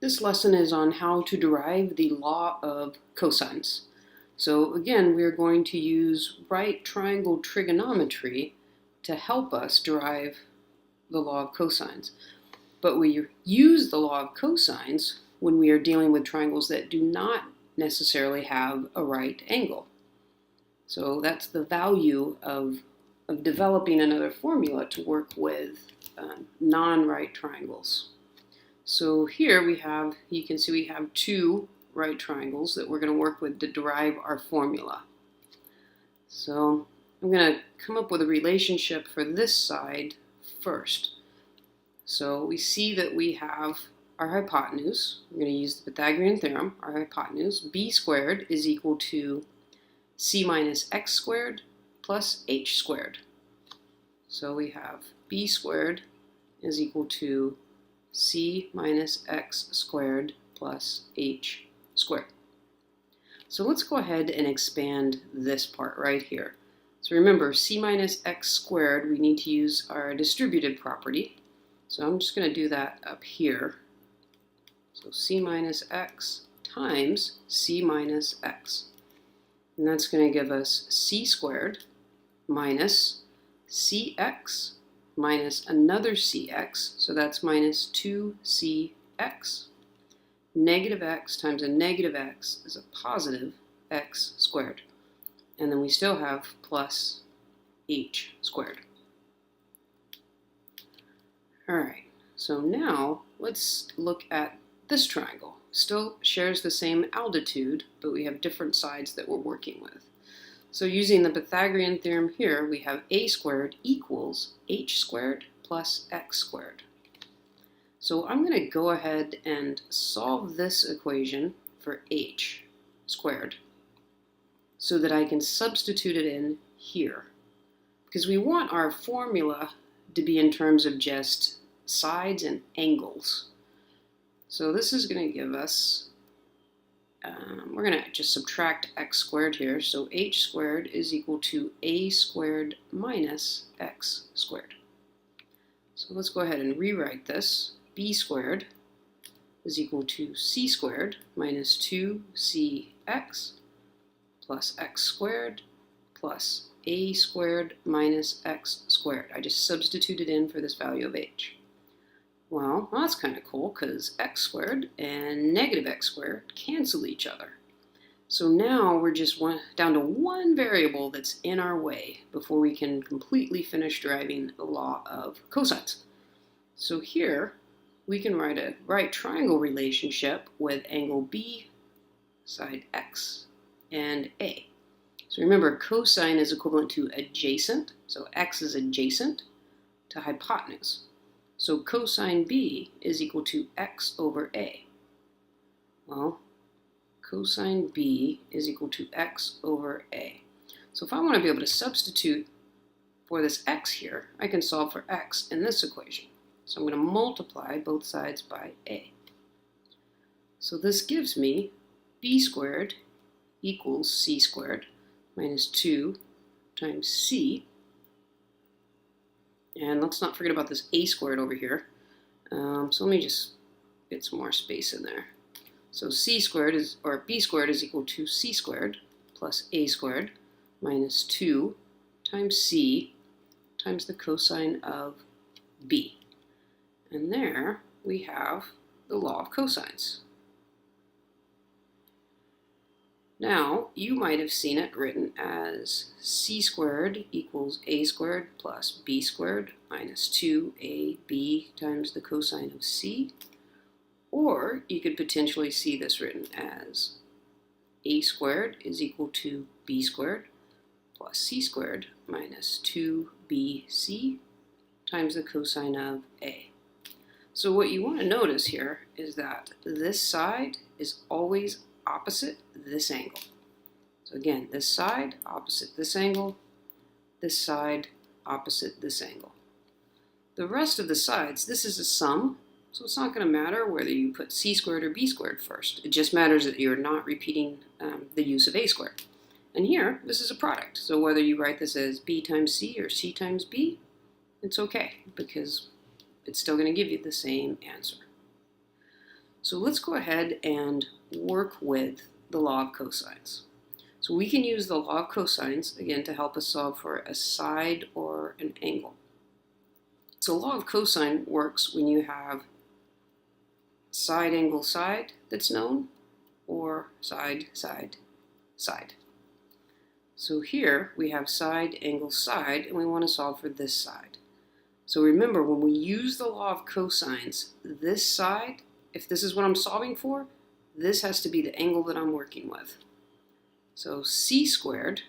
This lesson is on how to derive the law of cosines. So again, we're going to use right triangle trigonometry to help us derive the law of cosines. But we use the law of cosines when we are dealing with triangles that do not necessarily have a right angle. So that's the value of developing another formula to work with non-right triangles. So here you can see we have two right triangles that we're going to work with to derive our formula. So I'm going to come up with a relationship for this side first. So we see that we have our hypotenuse. We're going to use the Pythagorean theorem. Our hypotenuse, b squared, is equal to c minus x squared plus h squared. So we have b squared is equal to c minus x squared plus h squared. So let's go ahead and expand this part right here. So remember, c minus x squared, we need to use our distributive property. So I'm just going to do that up here. So c minus x times c minus x. And that's going to give us c squared minus cx minus another cx, so that's minus 2cx. Negative x times a negative x is a positive x squared. And then we still have plus h squared. Alright, so now let's look at this triangle. Still shares the same altitude, but we have different sides that we're working with. So using the Pythagorean theorem here, we have a squared equals h squared plus x squared. So I'm going to go ahead and solve this equation for h squared so that I can substitute it in here. Because we want our formula to be in terms of just sides and angles. So this is going to give us we're going to just subtract x squared here. So h squared is equal to a squared minus x squared. So let's go ahead and rewrite this. B squared is equal to c squared minus 2cx plus x squared plus a squared minus x squared. I just substituted in for this value of h. Well, that's kind of cool because x squared and negative x squared cancel each other. So now we're just down to one variable that's in our way before we can completely finish deriving the law of cosines. So here we can write a right triangle relationship with angle B, side x, and A. So remember, cosine is equivalent to adjacent, so x is adjacent to hypotenuse. So cosine B is equal to x over A. Well, cosine B is equal to x over A. So if I want to be able to substitute for this x here, I can solve for x in this equation. So I'm going to multiply both sides by A. So this gives me b squared equals c squared minus 2 times c. And let's not forget about this a squared over here. So let me just get some more space in there. So c squared is, or b squared is equal to c squared plus a squared minus 2 times c times the cosine of b. And there we have the law of cosines. Now, you might have seen it written as c squared equals a squared plus b squared minus 2ab times the cosine of c. Or you could potentially see this written as a squared is equal to b squared plus c squared minus 2bc times the cosine of a. So what you want to notice here is that this side is always opposite this angle. So again, this side opposite this angle, this side opposite this angle. The rest of the sides, this is a sum, so it's not going to matter whether you put c squared or b squared first. It just matters that you're not repeating the use of a squared. And here, this is a product. So whether you write this as b times c or c times b, it's okay because it's still going to give you the same answer. So let's go ahead and work with the law of cosines. So we can use the law of cosines, again, to help us solve for a side or an angle. So law of cosine works when you have side angle side that's known, or side side side. So here we have side angle side, and we want to solve for this side. So remember, when we use the law of cosines, this side, if this is what I'm solving for, this has to be the angle that I'm working with. So c squared,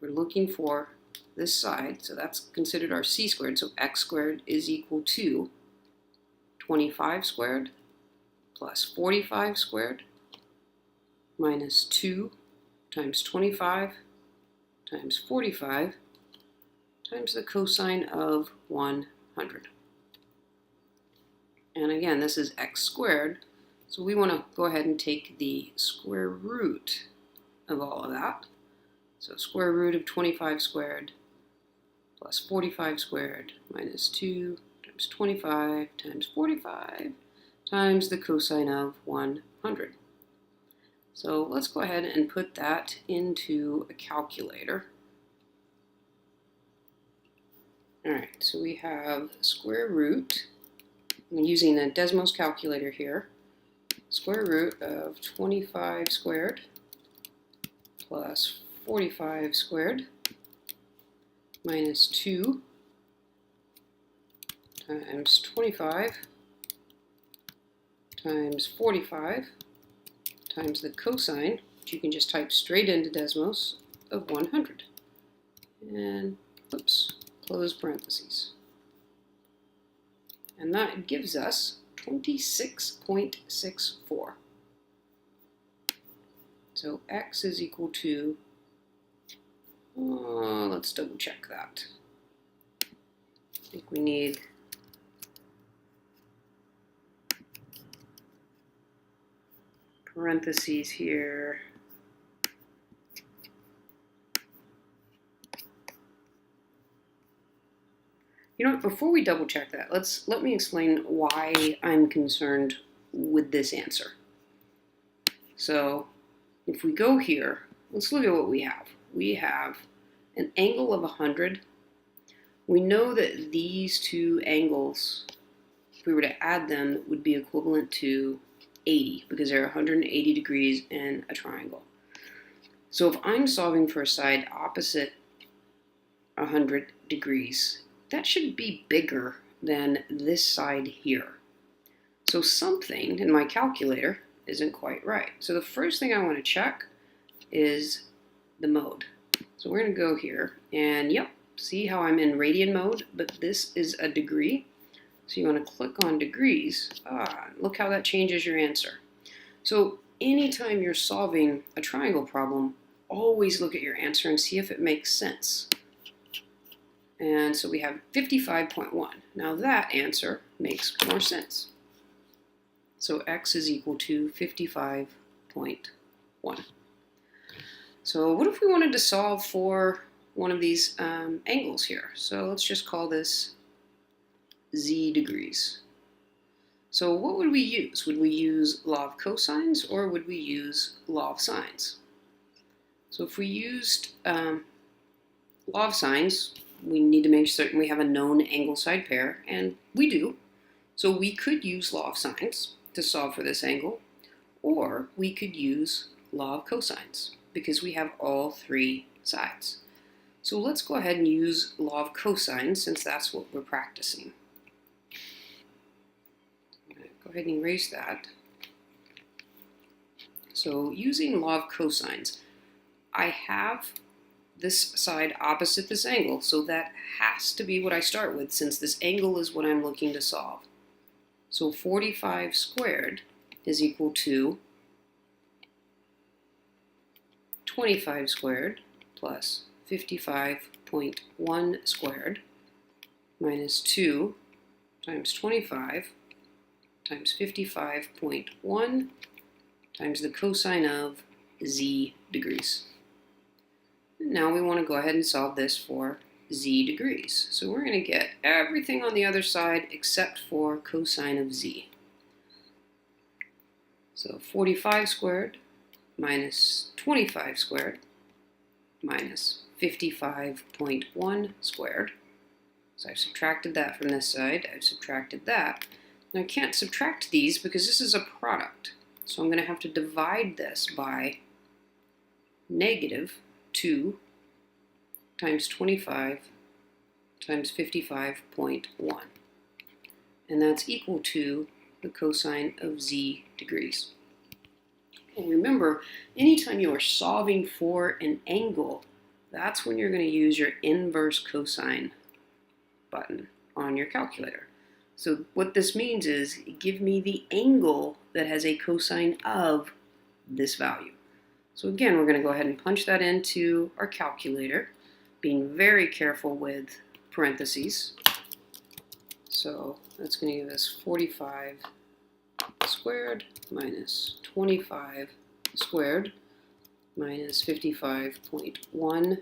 we're looking for this side, so that's considered our c squared. So x squared is equal to 25 squared plus 45 squared minus 2 times 25 times 45 times the cosine of 100. And again, this is x squared, so we want to go ahead and take the square root of all of that. So square root of 25 squared plus 45 squared minus 2 times 25 times 45 times the cosine of 100. So let's go ahead and put that into a calculator. Alright, so we have square root, I'm using a Desmos calculator here, square root of 25 squared plus 45 squared minus 2 times 25 times 45 times the cosine, which you can just type straight into Desmos, of 100. And, oops, close parentheses. And that gives us 26.64. So x is equal to, let's double check that. I think we need parentheses here. You know what, before we double check that, let me explain why I'm concerned with this answer. So if we go here, let's look at what we have. We have an angle of 100. We know that these two angles, if we were to add them, would be equivalent to 80 because they're 180 degrees in a triangle. So if I'm solving for a side opposite 100 degrees, that should be bigger than this side here. So something in my calculator isn't quite right. So the first thing I want to check is the mode. So we're going to go here and yep, see how I'm in radian mode, but this is a degree. So you want to click on degrees. Look how that changes your answer. So anytime you're solving a triangle problem, always look at your answer and see if it makes sense. And so we have 55.1. Now that answer makes more sense. So x is equal to 55.1. So what if we wanted to solve for one of these angles here? So let's just call this z degrees. So what would we use? Would we use law of cosines or would we use law of sines? So if we used law of sines, we need to make certain we have a known angle side pair, and we do. So we could use law of sines to solve for this angle, or we could use law of cosines because we have all three sides. So let's go ahead and use law of cosines since that's what we're practicing. Go ahead and erase that. So using law of cosines, I have this side opposite this angle, so that has to be what I start with since this angle is what I'm looking to solve. So 45 squared is equal to 25 squared plus 55.1 squared minus 2 times 25 times 55.1 times the cosine of z degrees. Now we want to go ahead and solve this for z degrees. So we're going to get everything on the other side except for cosine of z. So 45 squared minus 25 squared minus 55.1 squared. So I've subtracted that from this side. I've subtracted that. Now I can't subtract these because this is a product. So I'm going to have to divide this by negative 2 times 25 times 55.1. And that's equal to the cosine of z degrees. And remember, anytime you are solving for an angle, that's when you're going to use your inverse cosine button on your calculator. So what this means is, give me the angle that has a cosine of this value. So again, we're going to go ahead and punch that into our calculator, being very careful with parentheses. So that's going to give us 45 squared minus 25 squared minus 55.1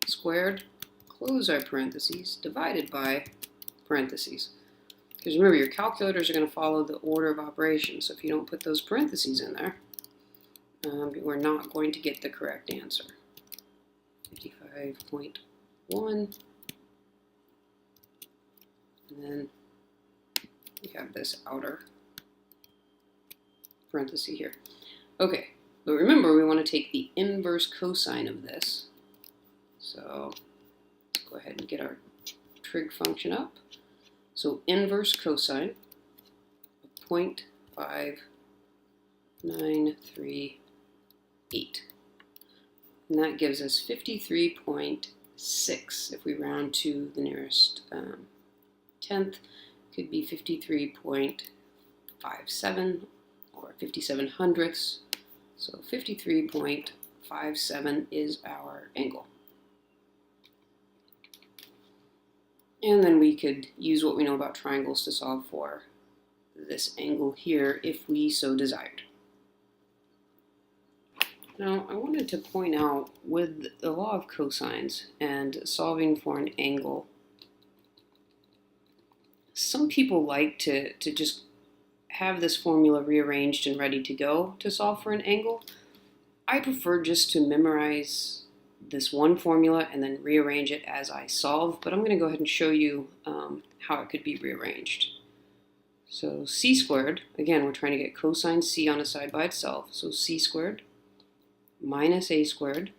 squared, close our parentheses, divided by parentheses. Because remember, your calculators are going to follow the order of operations. So if you don't put those parentheses in there, we're not going to get the correct answer. 55.1, and then we have this outer parenthesis here. Okay, but remember, we want to take the inverse cosine of this. So let's go ahead and get our trig function up. So inverse cosine of 0.5938. And that gives us 53.6 if we round to the nearest tenth. Could be 53.57 or 57 hundredths. So 53.57 is our angle. And then we could use what we know about triangles to solve for this angle here if we so desired. Now, I wanted to point out with the law of cosines and solving for an angle, some people like to just have this formula rearranged and ready to go to solve for an angle. I prefer just to memorize this one formula and then rearrange it as I solve, but I'm going to go ahead and show you how it could be rearranged. So c squared, again, we're trying to get cosine c on a side by itself, so c squared minus a squared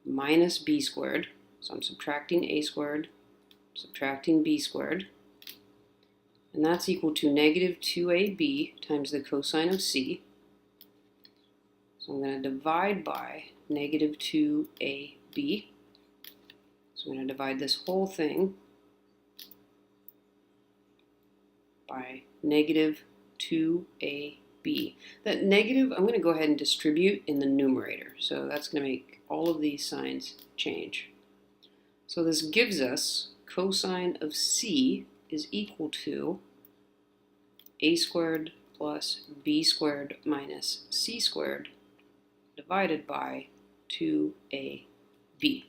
minus b squared, so I'm subtracting a squared, subtracting b squared, and that's equal to negative 2ab times the cosine of c. So I'm going to divide by negative 2ab. So I'm going to divide this whole thing by negative 2ab. That negative, I'm going to go ahead and distribute in the numerator. So that's going to make all of these signs change. So this gives us cosine of c is equal to a squared plus b squared minus c squared divided by 2ab.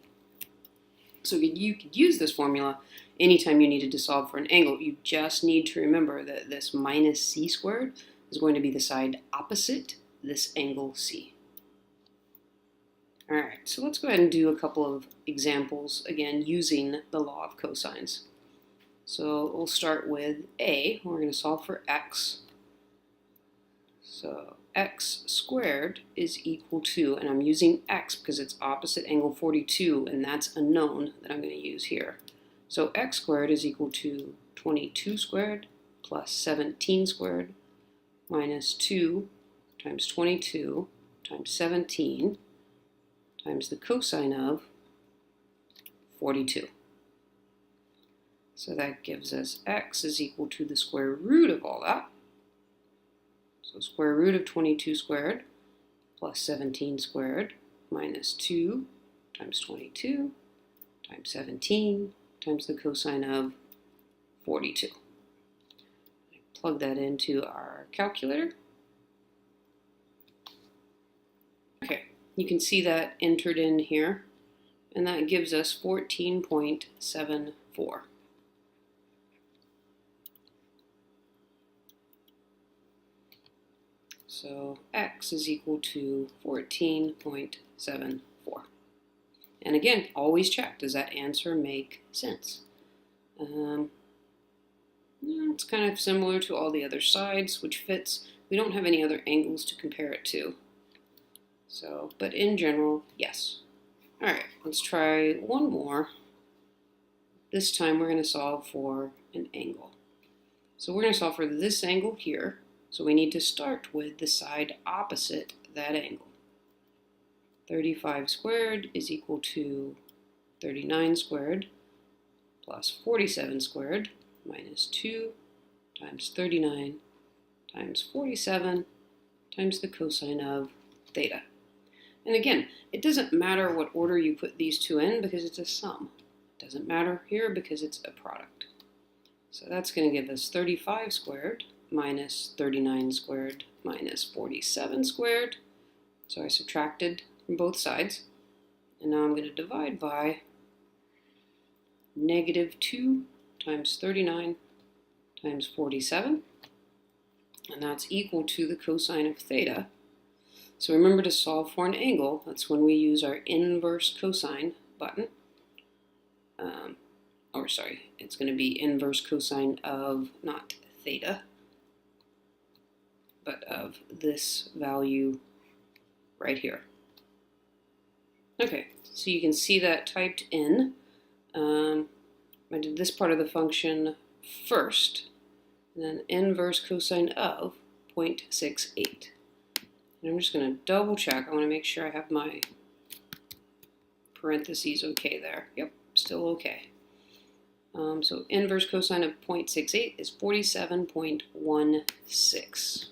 So you could use this formula anytime you needed to solve for an angle. You just need to remember that this minus c squared is going to be the side opposite this angle c. All right, so let's go ahead and do a couple of examples, again, using the law of cosines. So we'll start with a. We're going to solve for x. So x squared is equal to, and I'm using x because it's opposite angle 42, and that's a known that I'm going to use here. So x squared is equal to 22 squared plus 17 squared minus 2 times 22 times 17 times the cosine of 42. So that gives us x is equal to the square root of all that. So square root of 22 squared plus 17 squared minus 2 times 22 times 17 times the cosine of 42. Plug that into our calculator. Okay, you can see that entered in here, and that gives us 14.74. So x is equal to 14.74. And again, always check, does that answer make sense? It's kind of similar to all the other sides, which fits. We don't have any other angles to compare it to. So, but in general, yes. All right, let's try one more. This time we're going to solve for an angle. So we're going to solve for this angle here. So we need to start with the side opposite that angle. 35 squared is equal to 39 squared plus 47 squared minus 2 times 39 times 47 times the cosine of theta. And again, it doesn't matter what order you put these two in because it's a sum. It doesn't matter here because it's a product. So that's going to give us 35 squared minus 39 squared minus 47 squared. So I subtracted from both sides. And now I'm going to divide by negative 2 times 39 times 47. And that's equal to the cosine of theta. So remember, to solve for an angle, that's when we use our inverse cosine button. It's going to be inverse cosine of not theta, but of this value right here. Okay, so you can see that typed in. I did this part of the function first, and then inverse cosine of 0.68. And I'm just going to double check. I want to make sure I have my parentheses okay there. Yep, still okay. So inverse cosine of 0.68 is 47.16.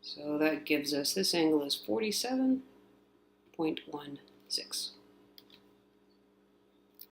So that gives us, this angle is 47.16.